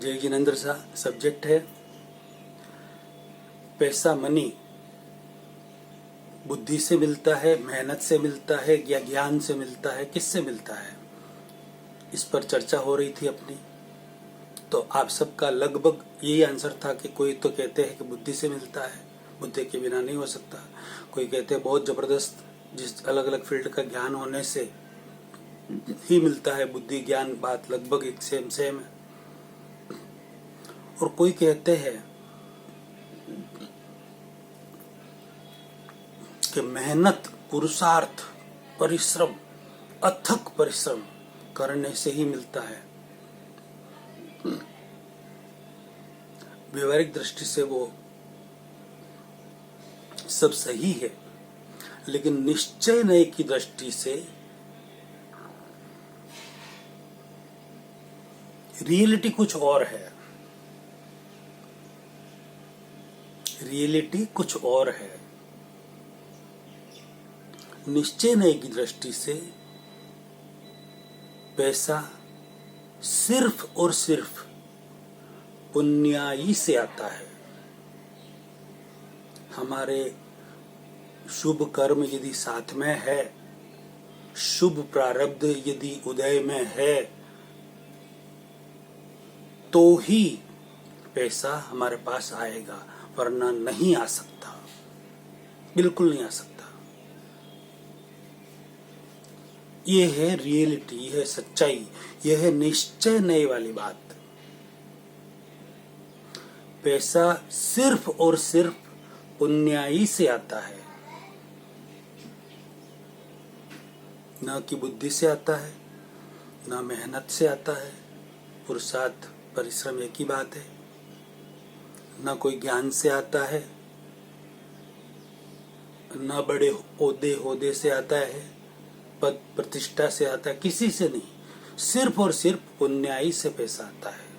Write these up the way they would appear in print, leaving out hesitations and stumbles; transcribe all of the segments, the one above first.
जय जिनेंद्र शाह। सब्जेक्ट है पैसा मनी बुद्धि से मिलता है, मेहनत से मिलता है या ज्ञान से मिलता है, किससे मिलता है, इस पर चर्चा हो रही थी अपनी। तो आप सबका लगभग यही आंसर था कि कोई तो कहते हैं कि बुद्धि से मिलता है, बुद्धि के बिना नहीं हो सकता। कोई कहते हैं बहुत जबरदस्त जिस अलग अलग फील्ड का ज्ञान होने से ही मिलता है बुद्धि ज्ञान, बात लगभग एक सेम है। और कोई कहते हैं कि मेहनत, पुरुषार्थ, परिश्रम, अथक परिश्रम करने से ही मिलता है। व्यवहारिक दृष्टि से वो सब सही है, लेकिन निश्चय नय की दृष्टि से रियलिटी कुछ और है। रियलिटी कुछ और है। निश्चय नय की दृष्टि से पैसा सिर्फ और सिर्फ पुण्याई से आता है। हमारे शुभ कर्म यदि साथ में है, शुभ प्रारब्ध यदि उदय में है, तो ही पैसा हमारे पास आएगा, वरना नहीं आ सकता, बिल्कुल नहीं आ सकता। ये है रियलिटी, यह है सच्चाई, यह है निश्चय नय वाली बात। पैसा सिर्फ और सिर्फ पुण्याई से आता है, न कि बुद्धि से आता है, न मेहनत से आता है। पुरुषार्थ परिश्रम एक ही बात है। न कोई ज्ञान से आता है, न बड़े ओहदे से आता है, पद प्रतिष्ठा से आता है, किसी से नहीं। सिर्फ और सिर्फ पुण्याई से पैसा आता है।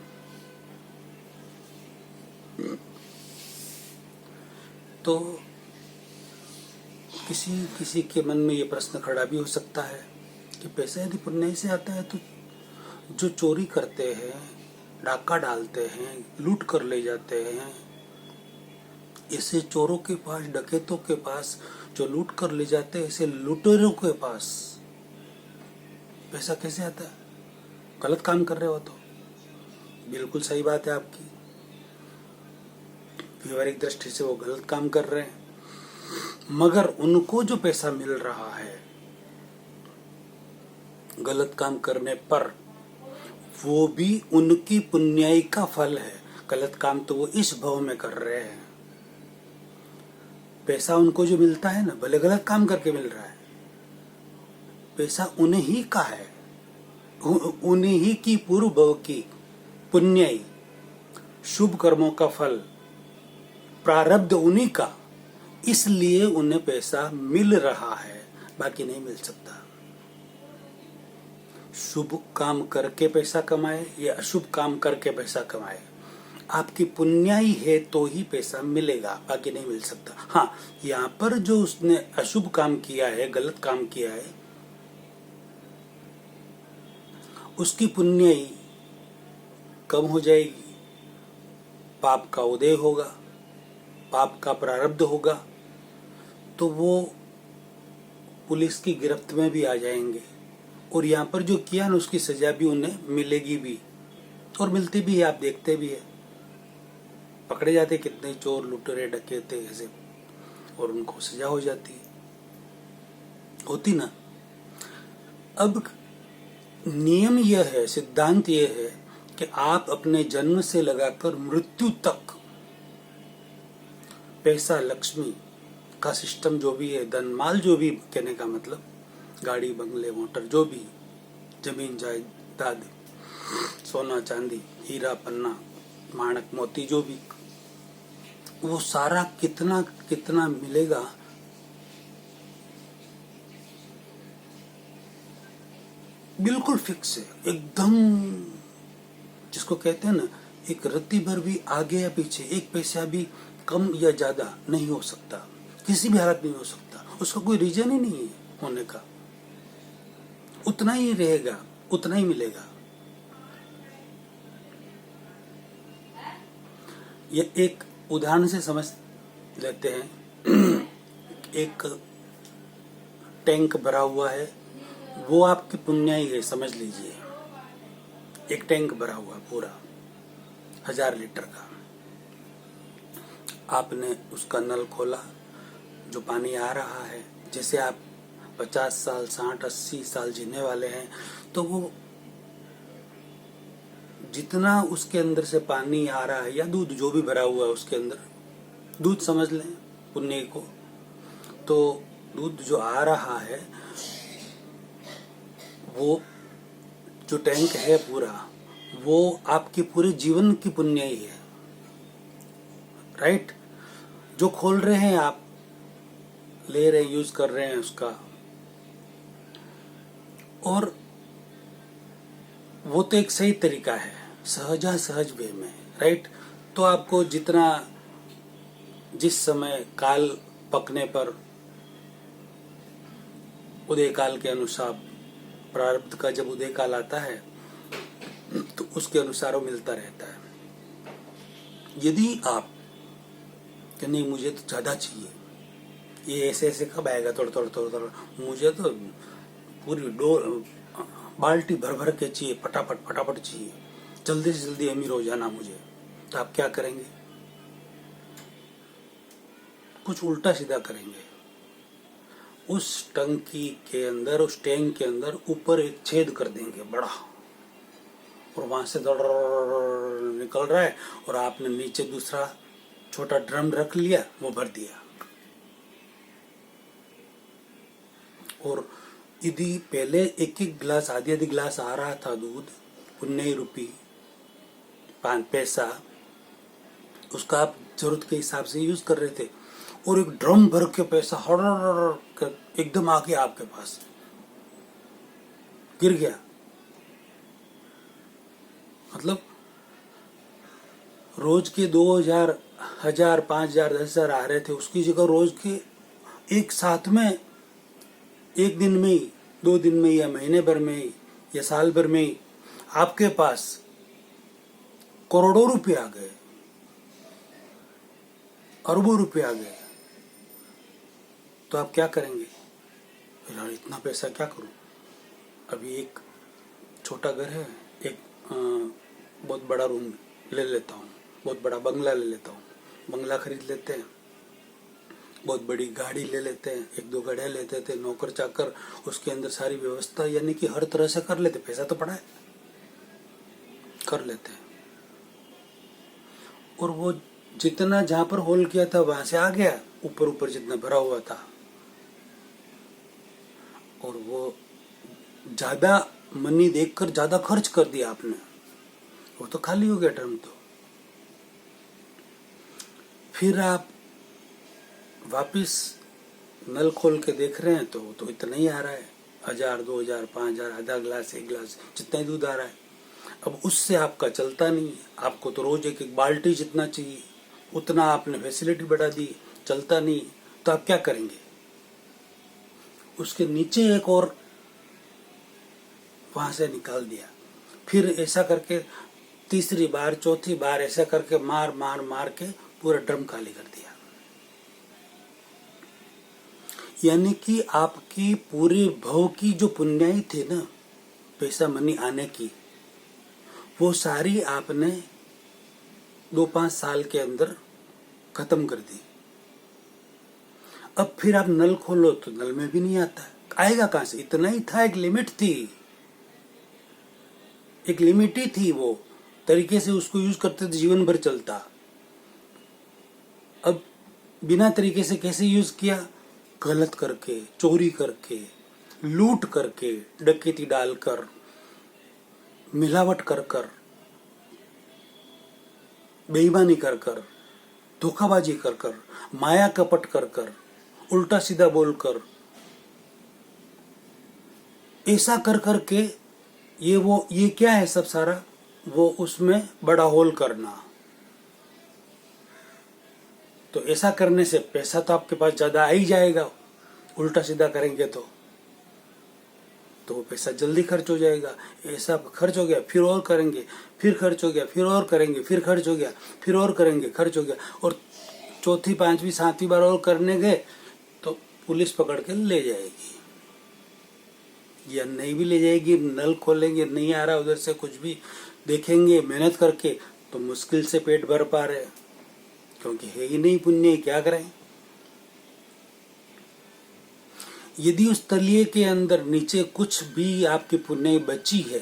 तो किसी के मन में ये प्रश्न खड़ा भी हो सकता है कि पैसा यदि पुण्याई से आता है तो जो चोरी करते हैं, डाका डालते हैं, लूट कर ले जाते हैं, ऐसे चोरों के पास, डकैतों के पास जो लूट कर ले जाते हैं, ऐसे लुटेरों के पास पैसा कैसे आता है? गलत काम कर रहे हो तो। बिल्कुल सही बात है आपकी। व्यवहारिक दृष्टि से वो गलत काम कर रहे हैं, मगर उनको जो पैसा मिल रहा है गलत काम करने पर, वो भी उनकी पुण्याई का फल है। गलत काम तो वो इस भव में कर रहे हैं। पैसा उनको जो मिलता है ना, भले गलत काम करके मिल रहा है, पैसा उन्हीं ही का है, उन्हीं ही की पूर्व भव की पुण्याई, शुभ कर्मों का फल, प्रारब्ध उन्हीं का, इसलिए उन्हें पैसा मिल रहा है, बाकी नहीं मिल सकता। शुभ काम करके पैसा कमाए या अशुभ काम करके पैसा कमाए, आपकी पुण्याई है तो ही पैसा मिलेगा, बाकी नहीं मिल सकता। हाँ, यहाँ पर जो उसने अशुभ काम किया है, गलत काम किया है, उसकी पुण्याई कम हो जाएगी, पाप का उदय होगा, पाप का प्रारब्ध होगा, तो वो पुलिस की गिरफ्त में भी आ जाएंगे। और यहाँ पर जो किया ना, उसकी सजा भी उन्हें मिलेगी भी, और मिलती भी है। आप देखते भी है, पकड़े जाते कितने चोर, लुटेरे, डकैते ऐसे, और उनको सजा हो जाती होती ना। अब नियम यह है, सिद्धांत यह है कि आप अपने जन्म से लगाकर मृत्यु तक पैसा, लक्ष्मी का सिस्टम जो भी है, धन माल जो भी, कहने का मतलब गाड़ी, बंगले, मोटर, जो भी, जमीन जायदाद, सोना चांदी, हीरा पन्ना, माणक मोती, जो भी, वो सारा कितना कितना मिलेगा, बिल्कुल फिक्स है एकदम। जिसको कहते हैं ना, एक रत्ती भर भी आगे या पीछे, एक पैसा भी कम या ज्यादा नहीं हो सकता, किसी भी हालत में नहीं हो सकता। उसका कोई रीजन ही नहीं है होने का, उतना ही रहेगा, उतना ही मिलेगा। ये एक उदाहरण से समझ लेते हैं। एक टैंक भरा हुआ है, वो आपकी पुण्याई है, समझ लीजिए। एक टैंक भरा हुआ पूरा 1000 लीटर का। आपने उसका नल खोला, जो पानी आ रहा है, जैसे आप 50 साल 60 80 साल जीने वाले हैं, तो वो जितना उसके अंदर से पानी आ रहा है, या दूध जो भी भरा हुआ है उसके अंदर, दूध समझ लें पुण्य को, तो दूध जो आ रहा है वो जो टैंक है पूरा, वो आपके पूरे जीवन की पुण्य ही है, राइट। जो खोल रहे हैं आप, ले रहे यूज कर रहे हैं उसका, और वो तो एक सही तरीका है, सहज वे में, राइट। तो आपको जितना, जिस समय काल पकने पर, उदय काल के अनुसार, प्रारब्ध का जब उदय काल आता है तो उसके अनुसार वो मिलता रहता है। यदि आप कि नहीं मुझे तो ज्यादा चाहिए, ये ऐसे ऐसे कब आएगा, थोड़ा मुझे तो पूरी बाल्टी भर भर के चाहिए, फटाफट चाहिए, जल्दी से जल्दी अमीर हो जाना मुझे, तो आप क्या करेंगे? कुछ उल्टा सीधा करेंगे। उस टंकी के अंदर, उस टैंक के अंदर ऊपर एक छेद कर देंगे बड़ा, और वहां से निकल रहा है, और आपने नीचे दूसरा छोटा ड्रम रख लिया, वो भर दिया। और यदि पहले एक एक गिलास, आधी गिलास आ रहा था दूध, 19 रुपये 5 पैसा, उसका आप जरूरत के हिसाब से यूज कर रहे थे, और एक ड्रम भर के पैसा हर एकदम आके आपके पास गिर गया। मतलब रोज के 2000 1000 5000 10,000 आ रहे थे, उसकी जगह रोज के एक साथ में, एक दिन में ही, 2 दिन में, या महीने भर में ही, या साल भर में ही आपके पास करोड़ों रुपए आ गए, अरबों रुपए आ गए। तो आप क्या करेंगे? यार इतना पैसा क्या करूं? अभी एक छोटा घर है, एक बहुत बड़ा रूम ले लेता हूँ, बहुत बड़ा बंगला ले लेता हूँ, बंगला खरीद लेते हैं, बहुत बड़ी गाड़ी ले लेते हैं, 1-2 गड्ढे लेते थे, नौकर चाकर, उसके अंदर सारी व्यवस्था, यानी कि हर तरह से कर लेते, पैसा तो पड़ा है, कर लेते हैं। और वो जितना जहां पर होल किया था वहां से आ गया, ऊपर जितना भरा हुआ था, और वो ज्यादा मनी देखकर ज्यादा खर्च कर दिया आपने, वो तो खाली हो गया ड्रम। तो फिर आप वापिस नल खोल के देख रहे हैं, तो इतना ही आ रहा है, 1000 2000 5000, आधा गिलास 1 गिलास, जितना ही दूध आ रहा है। अब उससे आपका चलता नहीं है, आपको तो रोज एक एक बाल्टी जितना चाहिए, उतना आपने फैसिलिटी बढ़ा दी, चलता नहीं, तो आप क्या करेंगे? उसके नीचे एक और वहां से निकाल दिया, फिर ऐसा करके तीसरी बार, चौथी बार, ऐसा करके मार के पूरा ड्रम खाली कर दिया। यानी कि आपकी पूरी भव की जो पुण्याई थी ना, पैसा मनी आने की, वो सारी आपने 2-5 साल के अंदर खत्म कर दी। अब फिर आप नल खोलो तो नल में भी नहीं आता, आएगा कहां से? इतना ही था, एक लिमिट थी, एक लिमिट ही थी, वो तरीके से उसको यूज करते तो जीवन भर चलता। अब बिना तरीके से कैसे यूज किया? गलत करके, चोरी करके, लूट करके, डकैती डालकर, मिलावट कर कर, बेईमानी कर कर, धोखाबाजी कर कर, माया कपट कर कर, उल्टा सीधा बोलकर, ऐसा कर करके ये क्या है सब सारा? वो उसमें बड़ा होल करना। तो ऐसा करने से पैसा तो आपके पास ज्यादा आ ही जाएगा, उल्टा सीधा करेंगे तो। तो वो पैसा जल्दी खर्च हो जाएगा। ऐसा खर्च हो गया फिर और करेंगे, फिर खर्च हो गया फिर और करेंगे, फिर खर्च हो गया फिर और करेंगे, खर्च हो गया, और चौथी पांचवी सातवीं बार और करने गए तो पुलिस पकड़ के ले जाएगी, या नहीं भी ले जाएगी, नल खोलेंगे नहीं आ रहा उधर से, कुछ भी देखेंगे मेहनत करके तो मुश्किल से पेट भर पा रहे, क्योंकि है ही नहीं पुण्य, क्या करें। यदि उस तलिए के अंदर नीचे कुछ भी आपकी पुण्य बची है,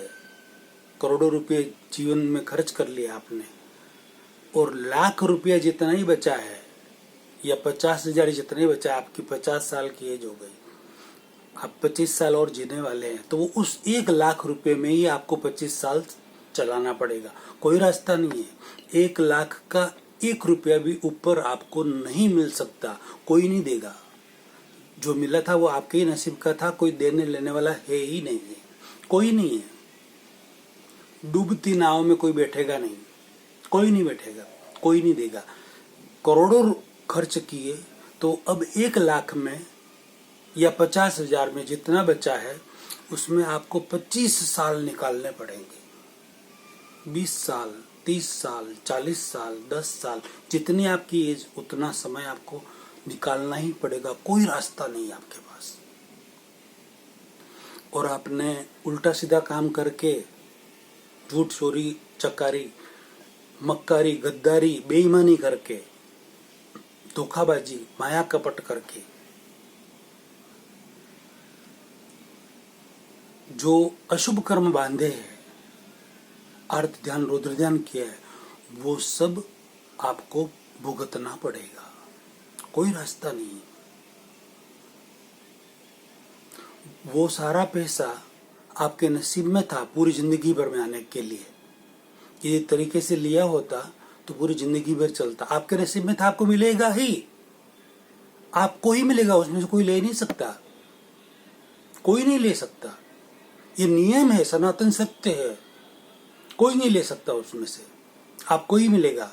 करोड़ों रुपए जीवन में खर्च कर लिया आपने, और लाख रुपया जितना ही बचा है या 50,000 जितना ही बचा, आपकी 50 साल की एज हो गई, आप 25 साल और जीने वाले हैं, तो वो उस 1 लाख रुपए में ही आपको 25 साल चलाना पड़ेगा, कोई रास्ता नहीं है। 1 लाख का 1 रुपया भी ऊपर आपको नहीं मिल सकता, कोई नहीं देगा। जो मिला था वो आपके ही नसीब का था, कोई देने लेने वाला है ही नहीं है, कोई नहीं है। डूबती नाव में कोई बैठेगा नहीं, कोई नहीं बैठेगा, कोई नहीं देगा। करोड़ों खर्च किए तो अब 1 लाख में या 50,000 में जितना बचा है उसमें आपको 25 साल निकालने पड़ेंगे। 20 साल, 30 साल, 40 साल, 10 साल, जितनी आपकी एज उतना समय आपको निकालना ही पड़ेगा, कोई रास्ता नहीं आपके पास। और आपने उल्टा सीधा काम करके, झूठ चोरी चकारी मक्कारी गद्दारी बेईमानी करके, धोखाबाजी माया कपट करके जो अशुभ कर्म बांधे हैं, अर्थ ध्यान रुद्र ध्यान किया है, वो सब आपको भुगतना पड़ेगा, कोई रास्ता नहीं। वो सारा पैसा आपके नसीब में था पूरी जिंदगी भर में आने के लिए, ये तरीके से लिया होता तो पूरी जिंदगी भर चलता। आपके नसीब में था, आपको मिलेगा ही, आपको ही मिलेगा, उसमें से कोई ले नहीं सकता, कोई नहीं ले सकता। ये नियम है, सनातन सत्य है, कोई नहीं ले सकता उसमें से, आपको ही मिलेगा।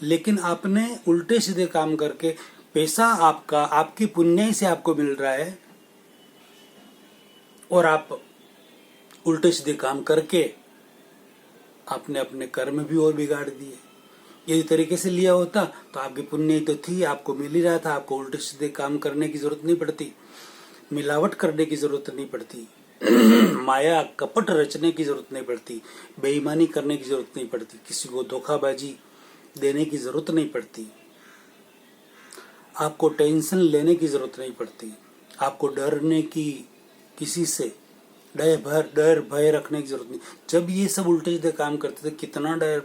लेकिन आपने उल्टे सीधे काम करके पैसा आपका, आपकी पुण्य से आपको मिल रहा है, और आप उल्टे सीधे काम करके आपने अपने कर्म भी और बिगाड़ दिए। यदि तरीके से लिया होता तो आपकी पुण्य तो थी, आपको मिल ही रहा था, आपको उल्टे सीधे काम करने की जरूरत नहीं पड़ती, मिलावट करने की जरूरत नहीं पड़ती, माया कपट रचने की जरूरत नहीं पड़ती, बेईमानी करने की जरूरत नहीं पड़ती, किसी को धोखाबाजी देने की जरूरत नहीं पड़ती, आपको टेंशन लेने की जरूरत नहीं पड़ती, आपको डरने की, किसी से डर भय रखने की जरूरत नहीं। जब ये सब उल्टे सीधे काम करते थे, कितना डर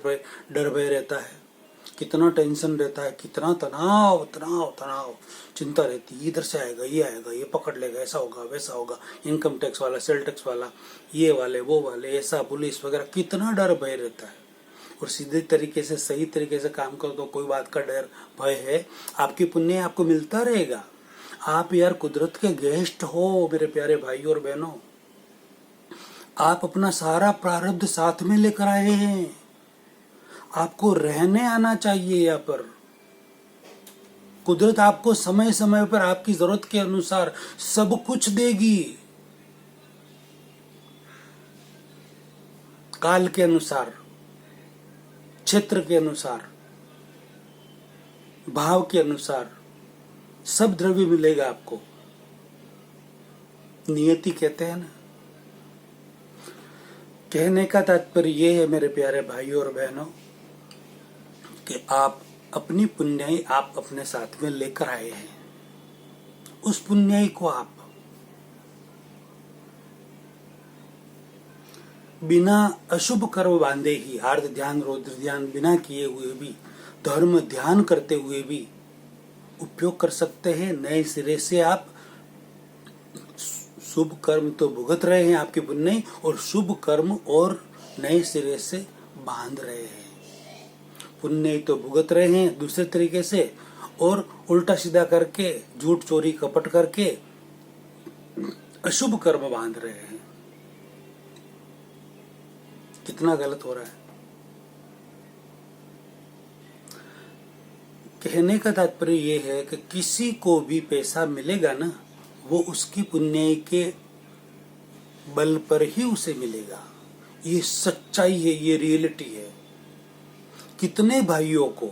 भय रहता है, कितना टेंशन रहता है, कितना तनाव तनाव तनाव चिंता रहती है, इधर से आएगा, ये पकड़ लेगा, ऐसा होगा वैसा होगा, इनकम टैक्स वाला, सेल टैक्स वाला, ये वाले वो वाले, ऐसा पुलिस वगैरह, कितना डर भय रहता है। और सीधे तरीके से सही तरीके से काम करो तो कोई बात का डर भय है, आपकी पुण्य आपको मिलता रहेगा। आप यार कुदरत के गेस्ट हो मेरे प्यारे भाई और बहनों, आप अपना सारा प्रारब्ध साथ में लेकर आए हैं, आपको रहने आना चाहिए यहाँ पर। कुदरत आपको समय समय पर आपकी जरूरत के अनुसार सब कुछ देगी, काल के अनुसार, क्षेत्र के अनुसार, भाव के अनुसार सब द्रव्य मिलेगा आपको। नियति कहते हैं ना। कहने का तात्पर्य यह है मेरे प्यारे भाइयों और बहनों कि आप अपनी पुण्याई आप अपने साथ में लेकर आए हैं। उस पुण्याई को आप बिना अशुभ कर्म बांधे ही, आर्त ध्यान रौद्र ध्यान बिना किए हुए भी, धर्म ध्यान करते हुए भी उपयोग कर सकते हैं। नए सिरे से आप शुभ कर्म तो भुगत रहे हैं आपके पुण्य, और शुभ कर्म और नए सिरे से बांध रहे हैं। पुण्य तो भुगत रहे हैं दूसरे तरीके से, और उल्टा सीधा करके, झूठ चोरी कपट करके अशुभ कर्म बांध रहे हैं। कितना गलत हो रहा है। कहने का तात्पर्य यह है कि किसी को भी पैसा मिलेगा ना, वो उसकी पुण्य के बल पर ही उसे मिलेगा। ये सच्चाई है, ये रियलिटी है। कितने भाइयों को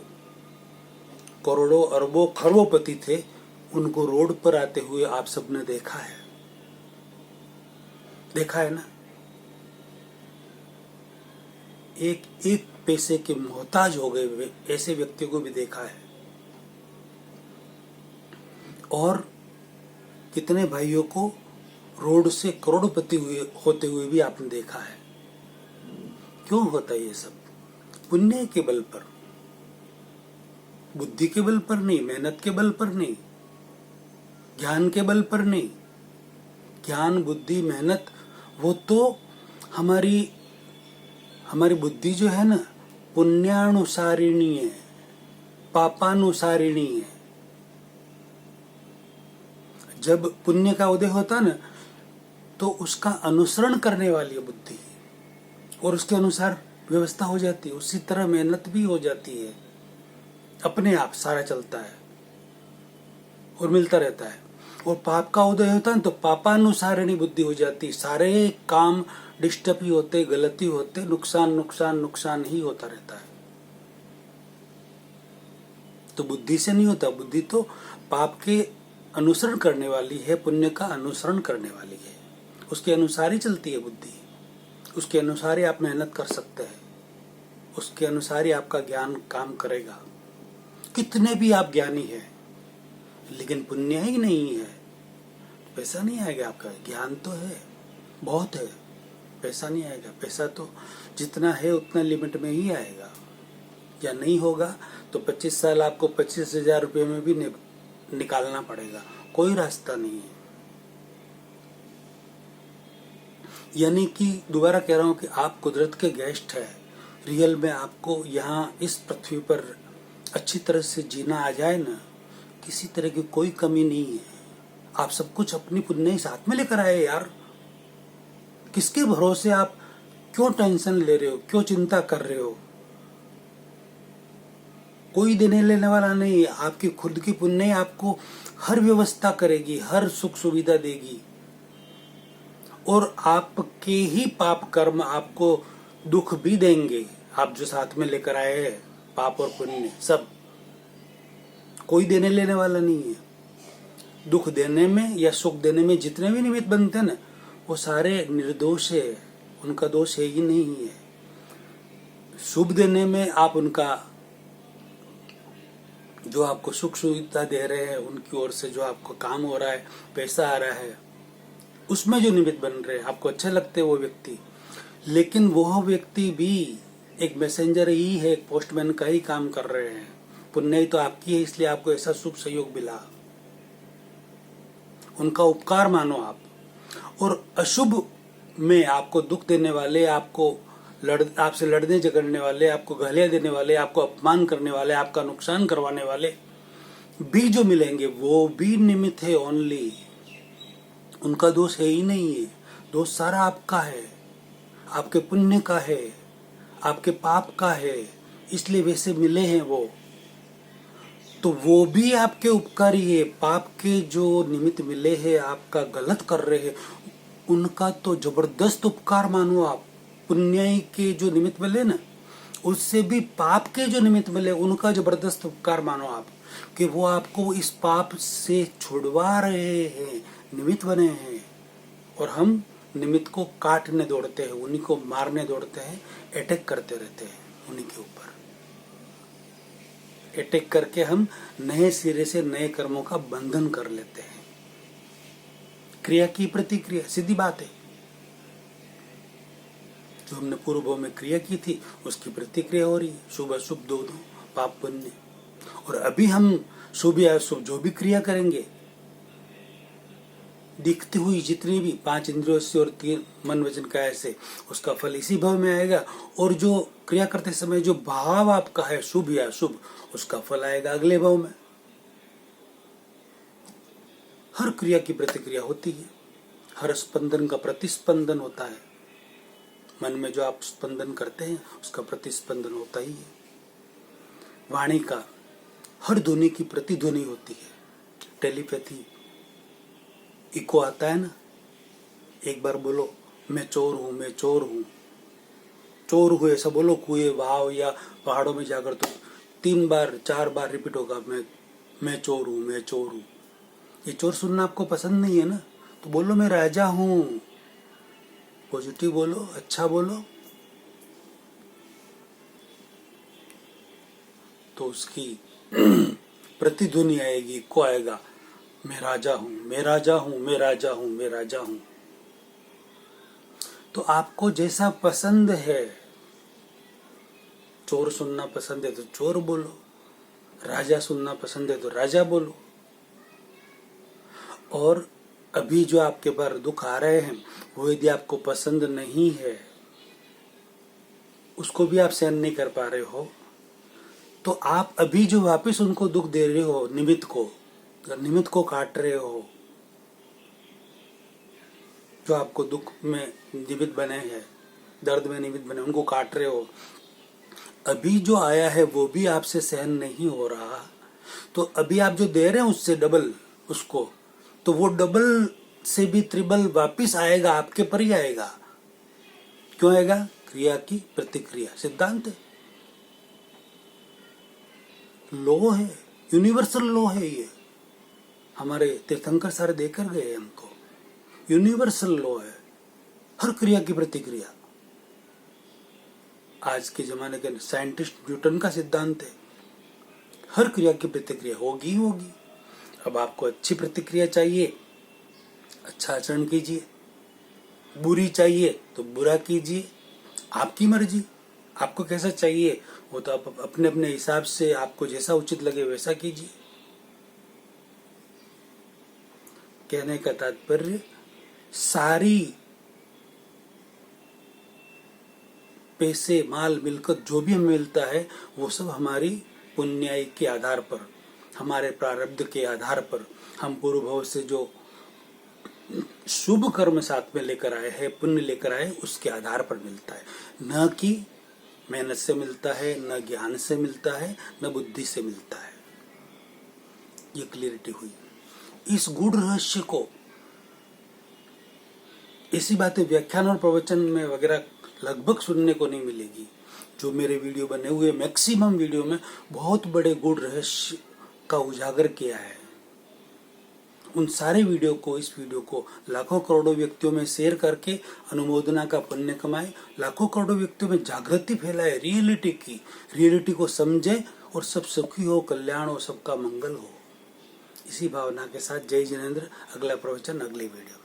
करोड़ों अरबों खरबोपति थे, उनको रोड पर आते हुए आप सबने देखा है, देखा है ना। एक एक पैसे के मोहताज हो गए ऐसे व्यक्ति को भी देखा है। और कितने भाइयों को रोड से करोड़पति होते हुए भी आपने देखा है। क्यों होता है ये सब? पुण्य के बल पर, बुद्धि के बल पर नहीं, मेहनत के बल पर नहीं, ज्ञान के बल पर नहीं। ज्ञान, बुद्धि, मेहनत वो तो हमारी बुद्धि जो है ना, पुण्यानुसारिणी है, पापानुसारिणी है। जब पुण्य का उदय होता ना, तो उसका अनुसरण करने वाली है बुद्धि, और उसके अनुसार व्यवस्था हो जाती है। उसी तरह मेहनत भी हो जाती है, अपने आप सारा चलता है और मिलता रहता है। और पाप का उदय होता है तो पापानुसारिणी बुद्धि हो जाती है। सारे काम डिस्टर्ब ही होते, गलती होते, नुकसान नुकसान नुकसान ही होता रहता है। तो बुद्धि से नहीं होता। बुद्धि तो पाप के अनुसरण करने वाली है, पुण्य का अनुसरण करने वाली है। उसके अनुसार ही चलती है बुद्धि। उसके अनुसार ही आप मेहनत कर सकते हैं, उसके अनुसार ही आपका ज्ञान काम करेगा। कितने भी आप ज्ञानी हैं, लेकिन पुण्य ही नहीं है, पैसा नहीं आएगा आपका। ज्ञान तो है, बहुत है, पैसा नहीं आएगा। पैसा तो जितना है उतना लिमिट में ही आएगा, या नहीं होगा तो 25 साल आपको 25,000 रुपये में भी निकालना पड़ेगा। कोई रास्ता नहीं है। यानी कि दोबारा कह रहा हूं कि आप कुदरत के गेस्ट हैं। रियल में आपको यहाँ इस पृथ्वी पर अच्छी तरह से जीना आ जाए ना, किसी तरह की कोई कमी नहीं है। आप सब कुछ अपनी पुण्य साथ में लेकर आए यार। किसके भरोसे आप क्यों टेंशन ले रहे हो, क्यों चिंता कर रहे हो? कोई देने लेने वाला नहीं है। आपकी खुद की पुण्य आपको हर व्यवस्था करेगी, हर सुख सुविधा देगी। और आपके ही पाप कर्म आपको दुख भी देंगे। आप जो साथ में लेकर आए हैं, पाप और पुण्य सब, कोई देने लेने वाला नहीं है। दुख देने में या सुख देने में जितने भी निमित्त बनते हैं ना, वो सारे निर्दोष है, उनका दोष है ही नहीं है। शुभ देने में आप उनका, जो आपको सुख सुविधा दे रहे हैं, उनकी ओर से जो आपको काम हो रहा है, पैसा आ रहा है, उसमें जो निमित्त बन रहे हैं, आपको अच्छे लगते हैं वो व्यक्ति। लेकिन वह व्यक्ति भी एक मैसेंजर ही है, एक पोस्टमैन का ही काम कर रहे हैं। पुण्य तो आपकी है, इसलिए आपको ऐसा शुभ सहयोग मिला। उनका उपकार मानो आप। और अशुभ में आपको दुख देने वाले, आपसे लड़ने झगड़ने वाले, आपको गालियां देने वाले, आपको अपमान करने वाले, आपका नुकसान करवाने वाले भी जो मिलेंगे, वो भी निमित्त है ओनली। उनका दोष है ही नहीं है। दोष सारा आपका है, आपके पुण्य का है, आपके पाप का है, इसलिए वैसे मिले हैं वो। तो वो भी आपके उपकारी है। पाप के जो निमित्त मिले हैं, आपका गलत कर रहे हैं, उनका तो जबरदस्त उपकार मानो आप। पुण्य के जो निमित्त मिले ना, उससे भी पाप के जो निमित्त मिले, उनका जबरदस्त उपकार मानो आप, कि वो आपको इस पाप से छुड़वा रहे हैं, निमित्त बने हैं। और हम निमित्त को काटने दौड़ते हैं, उन्हीं को मारने दौड़ते हैं, अटैक करते रहते हैं उन्हीं के ऊपर। अटैक करके हम नए सिरे से नए कर्मों का बंधन कर लेते हैं। क्रिया की प्रतिक्रिया, सीधी बात है। जो हमने पूर्व में क्रिया की थी, उसकी प्रतिक्रिया हो रही है। शुभ अशुभ दो, पाप पुण्य। और अभी हम शुभ या अशुभ जो भी क्रिया करेंगे, दिखती हुई जितनी भी 5 इंद्रियों से और 3 मन वचन काया से, उसका फल इसी भाव में आएगा। और जो क्रिया करते समय जो भाव आपका है शुभ या अशुभ, उसका फल आएगा अगले भाव में। हर क्रिया की प्रतिक्रिया होती है, हर स्पंदन का प्रतिस्पंदन होता है। मन में जो आप स्पंदन करते हैं, उसका प्रतिस्पंदन होता ही है। वाणी का हर ध्वनि की प्रतिध्वनि होती है। टेलीपैथी, इको आता है ना, एक बार बोलो मैं चोर हूं, मैं चोर हूं, चोर हूं ऐसा बोलो कुएं भाव या पहाड़ों में जाकर, तो 3 बार 4 बार रिपीट होगा, मैं चोर हूं, मैं चोर हूं। ये चोर सुनना आपको पसंद नहीं है ना, तो बोलो मैं राजा हूं, पॉजिटिव बोलो, अच्छा बोलो, तो उसकी प्रतिध्वनि आएगी, इको आएगा, मैं राजा हूं, मैं राजा हूं, मैं राजा हूं, मैं राजा हूं। तो आपको जैसा पसंद है, चोर सुनना पसंद है तो चोर बोलो, राजा सुनना पसंद है तो राजा बोलो। और अभी जो आपके पर दुख आ रहे हैं वो यदि आपको पसंद नहीं है, उसको भी आप सहन नहीं कर पा रहे हो, तो आप अभी जो वापस उनको दुख दे रहे हो, निमित्त को काट रहे हो, जो आपको दुख में निमित्त बने हैं, दर्द में निमित्त बने, उनको काट रहे हो, अभी जो आया है वो भी आपसे सहन नहीं हो रहा, तो अभी आप जो दे रहे हैं उससे डबल उसको, तो वो डबल से भी त्रिबल वापिस आएगा, आपके पर ही आएगा। क्यों आएगा? क्रिया की प्रतिक्रिया सिद्धांत है, लॉ है, यूनिवर्सल लॉ है ये। हमारे तीर्थंकर सारे देकर गए हमको, यूनिवर्सल लॉ है, हर क्रिया की प्रतिक्रिया। आज के जमाने के साइंटिस्ट न्यूटन का सिद्धांत है, हर क्रिया की प्रतिक्रिया होगी ही होगी। अब आपको अच्छी प्रतिक्रिया चाहिए, अच्छा आचरण कीजिए, बुरी चाहिए तो बुरा कीजिए, आपकी मर्जी, आपको कैसा चाहिए वो तो आप अपने अपने हिसाब से, आपको जैसा उचित लगे वैसा कीजिए। कहने का तात्पर्य, सारी पैसे माल मिलकत जो भी हमें मिलता है वो सब हमारी पुण्याई के आधार पर, हमारे प्रारब्ध के आधार पर, हम पूर्व भव से जो शुभ कर्म साथ में लेकर आए हैं, पुण्य लेकर आए, उसके आधार पर मिलता है, न कि मेहनत से मिलता है, न ज्ञान से मिलता है, न बुद्धि से मिलता है। ये क्लियरिटी हुई। इस गूढ़ रहस्य को, ऐसी बातें व्याख्यान और प्रवचन में वगैरह लगभग सुनने को नहीं मिलेगी। जो मेरे वीडियो बने हुए मैक्सिमम वीडियो में बहुत बड़े गूढ़ रहस्य का उजागर किया है। उन सारे वीडियो को, इस वीडियो को लाखों करोड़ों व्यक्तियों में शेयर करके अनुमोदना का पुण्य कमाए, लाखों करोड़ों व्यक्तियों में जागृति फैलाए, रियलिटी को समझे और सब सुखी हो, कल्याण हो, सबका मंगल हो। इसी भावना के साथ जय जिनेंद्र। अगला प्रवचन अगली वीडियो।